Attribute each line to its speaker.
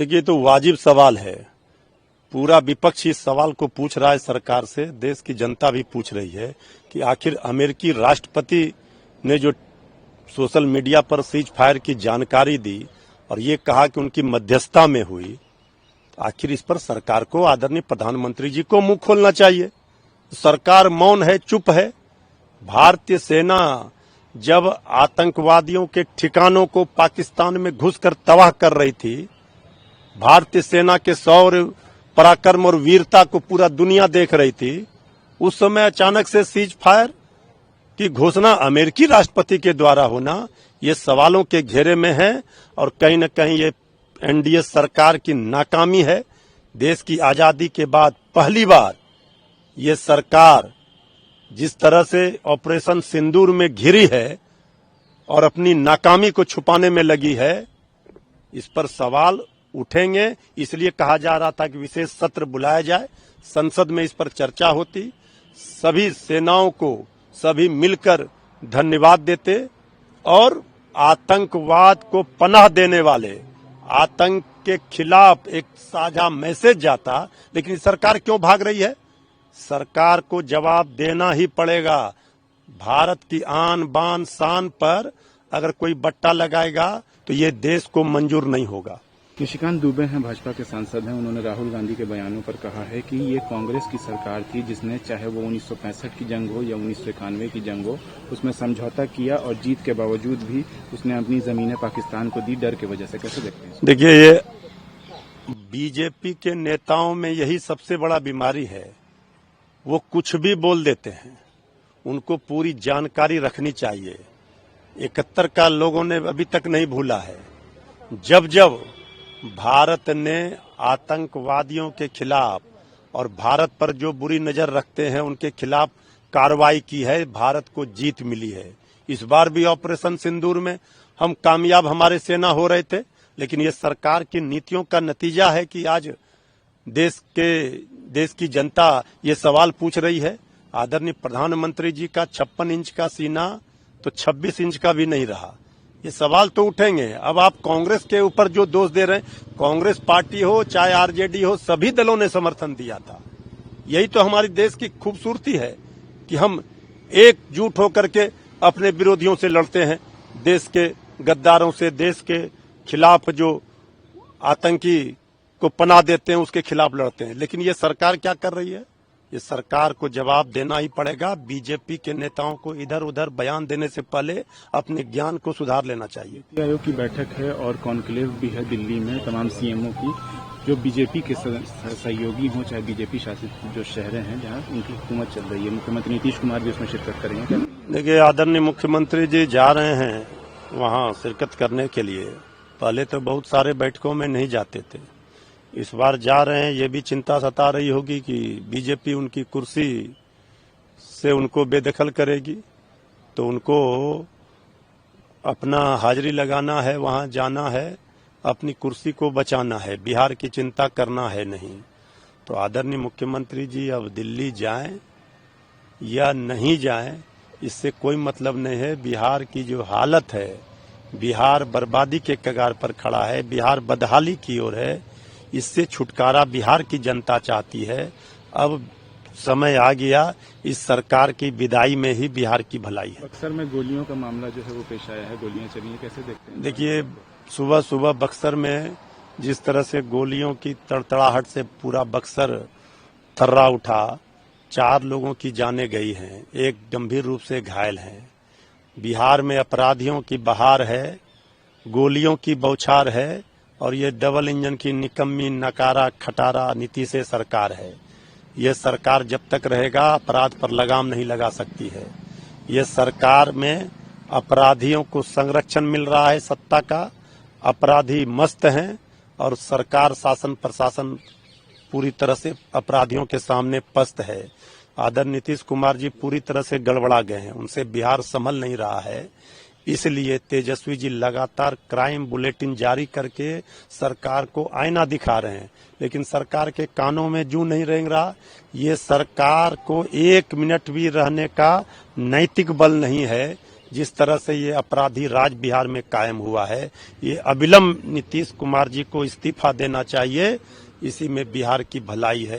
Speaker 1: देखिए, तो वाजिब सवाल है। पूरा विपक्ष इस सवाल को पूछ रहा है सरकार से, देश की जनता भी पूछ रही है कि आखिर अमेरिकी राष्ट्रपति ने जो सोशल मीडिया पर सीज फायर की जानकारी दी और ये कहा कि उनकी मध्यस्थता में हुई, आखिर इस पर सरकार को, आदरणीय प्रधानमंत्री जी को मुंह खोलना चाहिए। सरकार मौन है, चुप है। भारतीय सेना जब आतंकवादियों के ठिकानों को पाकिस्तान में घुसकर तबाह कर रही थी, भारतीय सेना के शौर्य, पराक्रम और वीरता को पूरा दुनिया देख रही थी, उस समय अचानक से सीज फायर की घोषणा अमेरिकी राष्ट्रपति के द्वारा होना ये सवालों के घेरे में है और कहीं न कहीं ये एनडीए सरकार की नाकामी है। देश की आजादी के बाद पहली बार ये सरकार जिस तरह से ऑपरेशन सिंदूर में घिरी है और अपनी नाकामी को छुपाने में लगी है, इस पर सवाल उठेंगे। इसलिए कहा जा रहा था कि विशेष सत्र बुलाया जाए, संसद में इस पर चर्चा होती, सभी सेनाओं को सभी मिलकर धन्यवाद देते और आतंकवाद को पनाह देने वाले, आतंक के खिलाफ एक साझा मैसेज जाता। लेकिन सरकार क्यों भाग रही है? सरकार को जवाब देना ही पड़ेगा। भारत की आन बान शान पर अगर कोई बट्टा लगाएगा तो ये देश को मंजूर नहीं होगा।
Speaker 2: निशिकांत दुबे हैं, भाजपा के सांसद हैं। उन्होंने राहुल गांधी के बयानों पर कहा है कि ये कांग्रेस की सरकार थी जिसने, चाहे वो 1965 की जंग हो या 1991 की जंग हो, उसमें समझौता किया और जीत के बावजूद भी उसने अपनी जमीनें पाकिस्तान को दी, डर की वजह से। कैसे देखते हैं?
Speaker 1: देखिए, ये बीजेपी के नेताओं में यही सबसे बड़ा बीमारी है, वो कुछ भी बोल देते हैं। उनको पूरी जानकारी रखनी चाहिए। 71 का लोगों ने अभी तक नहीं भूला है। जब जब भारत ने आतंकवादियों के खिलाफ और भारत पर जो बुरी नजर रखते हैं उनके खिलाफ कार्रवाई की है, भारत को जीत मिली है। इस बार भी ऑपरेशन सिंदूर में हम कामयाब, हमारे सेना हो रहे थे। लेकिन ये सरकार की नीतियों का नतीजा है कि आज देश की जनता ये सवाल पूछ रही है। आदरणीय प्रधानमंत्री जी का 56 इंच का सीना तो 26 इंच का भी नहीं रहा। ये सवाल तो उठेंगे। अब आप कांग्रेस के ऊपर जो दोष दे रहे हैं, कांग्रेस पार्टी हो चाहे आरजेडी हो, सभी दलों ने समर्थन दिया था। यही तो हमारी देश की खूबसूरती है कि हम एकजुट होकर के अपने विरोधियों से लड़ते हैं, देश के गद्दारों से, देश के खिलाफ जो आतंकी को पनाह देते हैं उसके खिलाफ लड़ते हैं। लेकिन ये सरकार क्या कर रही है? ये सरकार को जवाब देना ही पड़ेगा। बीजेपी के नेताओं को इधर उधर बयान देने से पहले अपने ज्ञान को सुधार लेना चाहिए।
Speaker 2: नीति आयोग की बैठक है और कॉन्क्लेव भी है दिल्ली में, तमाम सीएमओ की, जो बीजेपी के सहयोगी हों, चाहे बीजेपी शासित जो शहर हैं जहां उनकी हुकूमत चल रही है। मुख्यमंत्री नीतीश कुमार भी उसमें शिरकत करेंगे क्या?
Speaker 1: देखिए, आदरणीय मुख्यमंत्री जी जा रहे हैं वहां शिरकत करने के लिए। पहले तो बहुत सारे बैठकों में नहीं जाते थे, इस बार जा रहे हैं। ये भी चिंता सता रही होगी कि बीजेपी उनकी कुर्सी से उनको बेदखल करेगी, तो उनको अपना हाजिरी लगाना है, वहां जाना है, अपनी कुर्सी को बचाना है, बिहार की चिंता करना है नहीं। तो आदरणीय मुख्यमंत्री जी अब दिल्ली जाएं या नहीं जाएं, इससे कोई मतलब नहीं है। बिहार की जो हालत है, बिहार बर्बादी के कगार पर खड़ा है, बिहार बदहाली की ओर है। इससे छुटकारा बिहार की जनता चाहती है। अब समय आ गया, इस सरकार की विदाई में ही बिहार की भलाई है।
Speaker 2: बक्सर में गोलियों का मामला जो है वो पेश आया है, गोलियां चली हैं, कैसे देखते हैं?
Speaker 1: देखिए, सुबह सुबह बक्सर में जिस तरह से गोलियों की तड़तड़ाहट से पूरा बक्सर थर्रा उठा, 4 लोगों की जानें गई हैं, एक गंभीर रूप से घायल हैं। बिहार में अपराधियों की बहार है, गोलियों की बौछार है और ये डबल इंजन की निकम्मी, नकारा, खटारा नीतीश सरकार है। ये सरकार जब तक रहेगा अपराध पर लगाम नहीं लगा सकती है। ये सरकार में अपराधियों को संरक्षण मिल रहा है सत्ता का, अपराधी मस्त हैं और सरकार, शासन प्रशासन पूरी तरह से अपराधियों के सामने पस्त है। आदरणीय नीतीश कुमार जी पूरी तरह से गड़बड़ा गए हैं, उनसे बिहार संभल नहीं रहा है। इसलिए तेजस्वी जी लगातार क्राइम बुलेटिन जारी करके सरकार को आईना दिखा रहे हैं, लेकिन सरकार के कानों में जूं नहीं रेंग रहा। ये सरकार को 1 मिनट भी रहने का नैतिक बल नहीं है जिस तरह से ये अपराधी राज बिहार में कायम हुआ है, ये अविलंब नीतीश कुमार जी को इस्तीफा देना चाहिए। इसी में बिहार की भलाई है।